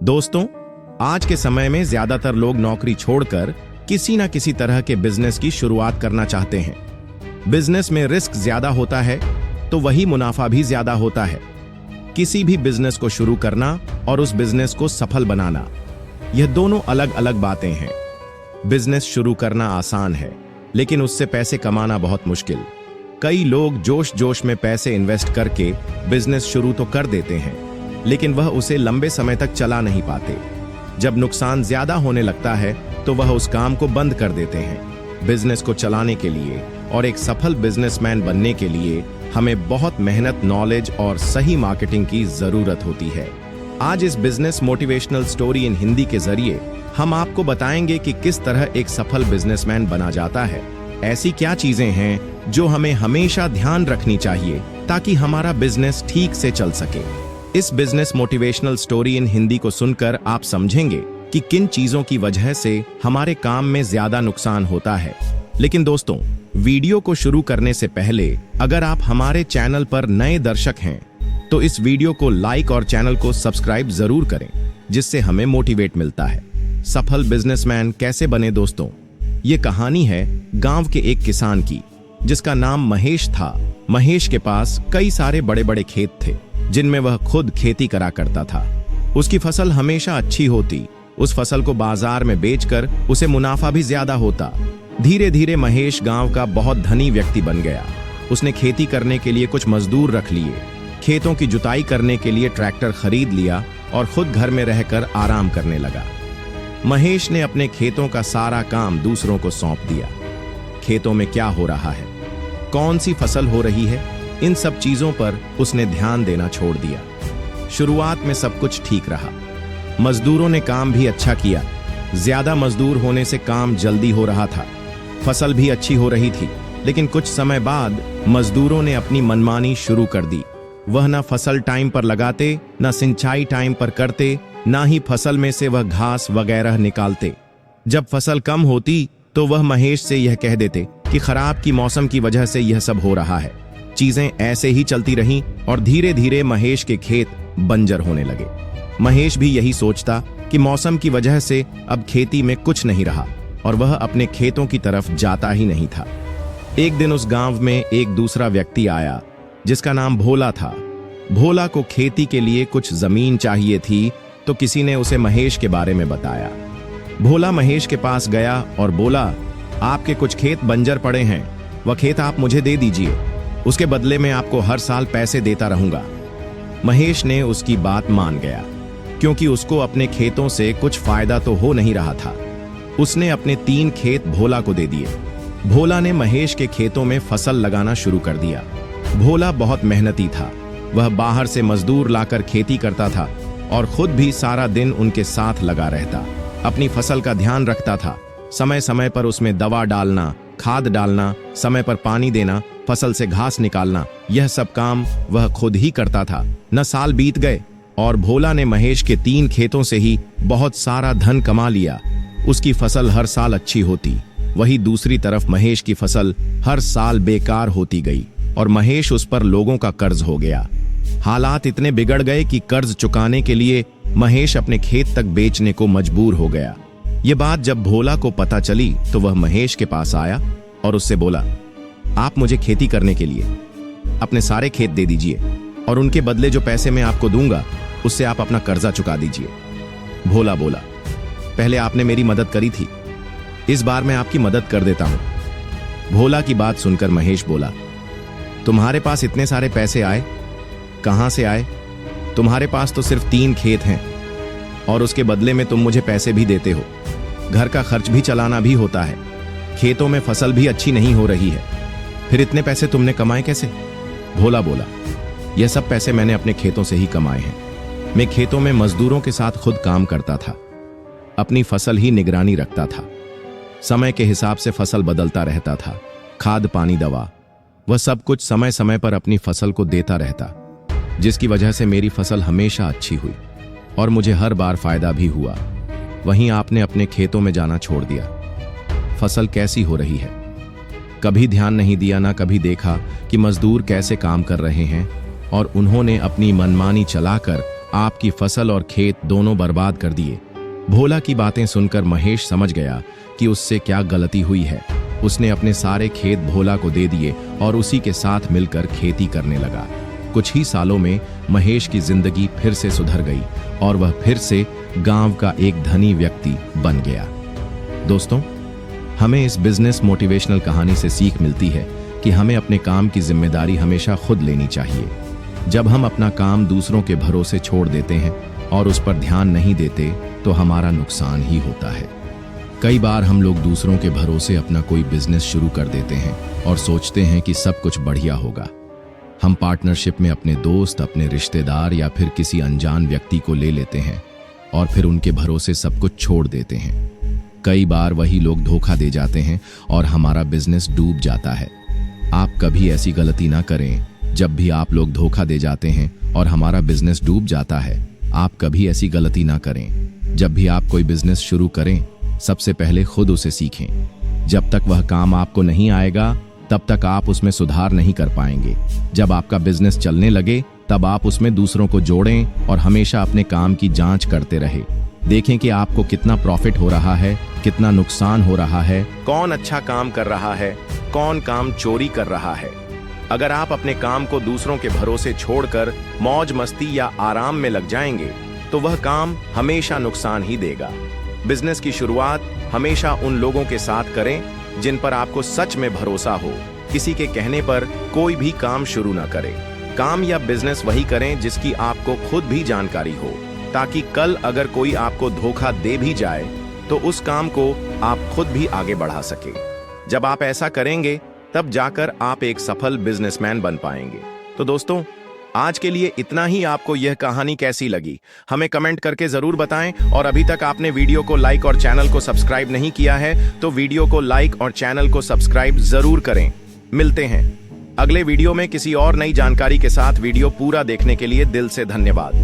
दोस्तों, आज के समय में ज्यादातर लोग नौकरी छोड़कर किसी न किसी तरह के बिजनेस की शुरुआत करना चाहते हैं। बिजनेस में रिस्क ज्यादा होता है तो वही मुनाफा भी ज्यादा होता है। किसी भी बिजनेस को शुरू करना और उस बिजनेस को सफल बनाना, यह दोनों अलग अलग बातें हैं। बिजनेस शुरू करना आसान है, लेकिन उससे पैसे कमाना बहुत मुश्किल। कई लोग जोश जोश में पैसे इन्वेस्ट करके बिजनेस शुरू तो कर देते हैं, लेकिन वह उसे लंबे समय तक चला नहीं पाते। जब नुकसान ज्यादा होने लगता है तो वह उस काम को बंद कर देते हैं। बिजनेस को चलाने के लिए और एक सफल बिजनेसमैन बनने के लिए हमें बहुत मेहनत, नॉलेज और सही मार्केटिंग की जरूरत होती है। आज इस business motivational story in Hindi के जरिए हम आपको बताएंगे कि किस तरह एक सफल बिजनेसमैन बना जाता है। ऐसी क्या चीजें हैं जो हमें हमेशा ध्यान रखनी चाहिए ताकि हमारा बिजनेस ठीक से चल सके। इस business motivational story in Hindi को सुनकर आप समझेंगे कि किन चीजों की वजह से हमारे काम में ज्यादा नुकसान होता है। लेकिन दोस्तों, वीडियो को शुरू करने से पहले अगर आप हमारे चैनल पर नए दर्शक हैं तो इस वीडियो को लाइक और चैनल को सब्सक्राइब जरूर करें, जिससे हमें मोटिवेट मिलता है। सफल बिजनेसमैन कैसे बने दोस्तों? ये कहानी है गांव के एक किसान की, जिसका नाम महेश था। महेश के पास कई सारे बड़े बड़े खेत थे, जिनमें वह खुद खेती करा करता था। उसकी फसल हमेशा अच्छी होती। उस फसल को बाजार में बेचकर उसे मुनाफा भी ज्यादा होता। धीरे धीरे महेश गांव का बहुत धनी व्यक्ति बन गया। उसने खेती करने के लिए कुछ मजदूर रख लिए, खेतों की जुताई करने के लिए ट्रैक्टर खरीद लिया और खुद घर में रहकर आराम करने लगा। महेश ने अपने खेतों का सारा काम दूसरों को सौंप दिया। खेतों में क्या हो रहा है, कौन सी फसल हो रही है, इन सब चीजों पर उसने ध्यान देना छोड़ दिया। शुरुआत में सब कुछ ठीक रहा। मजदूरों ने काम भी अच्छा किया। ज्यादा मजदूर होने से काम जल्दी हो रहा था। फसल भी अच्छी हो रही थी। लेकिन कुछ समय बाद मजदूरों ने अपनी मनमानी शुरू कर दी। वह न फसल टाइम पर लगाते, न सिंचाई टाइम पर करते, ना ही फसल में से वह घास वगैरह निकालते। जब फसल कम होती तो वह महेश से यह कह देते कि खराब की मौसम की वजह से यह सब हो रहा है। चीजें ऐसे ही चलती रहीं और धीरे धीरे महेश के खेत बंजर होने लगे। महेश भी यही सोचता कि मौसम की वजह से अब खेती में कुछ नहीं रहा और वह अपने खेतों की तरफ जाता ही नहीं था। एक दिन उस गांव में एक दूसरा व्यक्ति आया, जिसका नाम भोला था। भोला को खेती के लिए कुछ जमीन चाहिए थी, तो किसी ने उसे महेश के बारे में बताया। भोला महेश के पास गया और बोला, आपके कुछ खेत बंजर पड़े हैं, वह खेत आप मुझे दे दीजिए, उसके बदले में आपको हर साल पैसे देता रहूंगा। महेश ने उसकी बात मान गया, क्योंकि उसको अपने खेतों से कुछ फायदा तो हो नहीं रहा था। उसने अपने 3 खेत भोला को दे दिए। भोला ने महेश के खेतों में फसल लगाना शुरू कर दिया। भोला बहुत मेहनती था। वह बाहर से मजदूर लाकर खेती करता था और खुद भी सारा दिन उनके साथ लगा रहता। अपनी फसल का ध्यान रखता था। समय समय पर उसमें दवा डालना, खाद डालना, समय पर पानी देना, फसल से घास निकालना, यह सब काम वह खुद ही करता था। न साल बीत गए और भोला ने महेश के 3 खेतों से ही बहुत सारा धन कमा लिया। उसकी फसल हर साल अच्छी होती, वही दूसरी तरफ महेश की फसल हर साल बेकार होती गई और महेश उस पर लोगों का कर्ज हो गया। हालात इतने बिगड़ गए कि कर्ज चुकाने के लिए महेश अपने खेत तक बेचने को मजबूर हो गया। ये बात जब भोला को पता चली तो वह महेश के पास आया और उससे बोला, आप मुझे खेती करने के लिए अपने सारे खेत दे दीजिए और उनके बदले जो पैसे मैं आपको दूंगा उससे आप अपना कर्जा चुका दीजिए। भोला बोला, पहले आपने मेरी मदद करी थी, इस बार मैं आपकी मदद कर देता हूं। भोला की बात सुनकर महेश बोला, तुम्हारे पास इतने सारे पैसे आए कहां से आए? तुम्हारे पास तो सिर्फ 3 खेत हैं और उसके बदले में तुम मुझे पैसे भी देते हो। घर का खर्च भी चलाना भी होता है, खेतों में फसल भी अच्छी नहीं हो रही है, फिर इतने पैसे तुमने कमाए कैसे? भोला बोला, यह सब पैसे मैंने अपने खेतों से ही कमाए हैं। मैं खेतों में मजदूरों के साथ खुद काम करता था, अपनी फसल ही निगरानी रखता था। समय के हिसाब से फसल बदलता रहता था, खाद पानी दवा, वह सब कुछ समय समय पर अपनी फसल को देता रहता, जिसकी वजह से मेरी फसल हमेशा अच्छी हुई और मुझे हर बार फायदा भी हुआ। वहीं आपने अपने खेतों में जाना छोड़ दिया। फसल कैसी हो रही है, कभी ध्यान नहीं दिया, ना कभी देखा कि मजदूर कैसे काम कर रहे हैं और उन्होंने अपनी मनमानी चलाकर आपकी फसल और खेत दोनों बर्बाद कर दिए। भोला की बातें सुनकर महेश समझ गया कि उससे क्या गलती हुई है। उसने अपने सारे खेत भोला को दे दिए और उसी के साथ मिलकर खेती करने लगा। कुछ ही सालों में महेश की जिंदगी फिर से सुधर गई और वह फिर से गांव का एक धनी व्यक्ति बन गया। दोस्तों, हमें इस बिजनेस मोटिवेशनल कहानी से सीख मिलती है कि हमें अपने काम की जिम्मेदारी हमेशा खुद लेनी चाहिए। जब हम अपना काम दूसरों के भरोसे छोड़ देते हैं और उस पर ध्यान नहीं देते तो हमारा नुकसान ही होता है। कई बार हम लोग दूसरों के भरोसे अपना कोई बिजनेस शुरू कर देते हैं और सोचते हैं कि सब कुछ बढ़िया होगा। हम पार्टनरशिप में अपने दोस्त, अपने रिश्तेदार या फिर किसी अनजान व्यक्ति को ले लेते हैं और फिर उनके भरोसे सब कुछ छोड़ देते हैं। कई बार वही लोग धोखा दे जाते हैं और हमारा बिजनेस डूब जाता है। आप कभी ऐसी गलती ना करें। जब भी आप लोग धोखा दे जाते हैं और हमारा बिजनेस डूब जाता है, आप कभी ऐसी गलती ना करें। जब भी आप कोई बिजनेस शुरू करें, सबसे पहले खुद उसे सीखें। जब तक वह काम आपको नहीं आएगा तब तक आप उसमें सुधार नहीं कर पाएंगे। जब आपका बिजनेस चलने लगे तब आप उसमें दूसरों को जोड़ें और हमेशा अपने काम की जांच करते रहें। देखें कि आपको कितना प्रॉफिट हो रहा है, कितना नुकसान हो रहा है, कौन अच्छा काम कर रहा है, कौन काम चोरी कर रहा है। अगर आप अपने काम को दूसरों के भरोसे छोड़कर मौज मस्ती या आराम में लग जाएंगे तो वह काम हमेशा नुकसान ही देगा। बिजनेस की शुरुआत हमेशा उन लोगों के साथ करें जिन पर आपको सच में भरोसा हो। किसी के कहने पर कोई भी काम शुरू ना करें। काम या बिजनेस वही करें जिसकी आपको खुद भी जानकारी हो, ताकि कल अगर कोई आपको धोखा दे भी जाए तो उस काम को आप खुद भी आगे बढ़ा सके। जब आप ऐसा करेंगे तब जाकर आप एक सफल बिजनेसमैन बन पाएंगे। तो दोस्तों, आज के लिए इतना ही। आपको यह कहानी कैसी लगी हमें कमेंट करके जरूर बताएं, और अभी तक आपने वीडियो को लाइक और चैनल को सब्सक्राइब नहीं किया है तो वीडियो को लाइक और चैनल को सब्सक्राइब जरूर करें। मिलते हैं अगले वीडियो में किसी और नई जानकारी के साथ। वीडियो पूरा देखने के लिए दिल से धन्यवाद।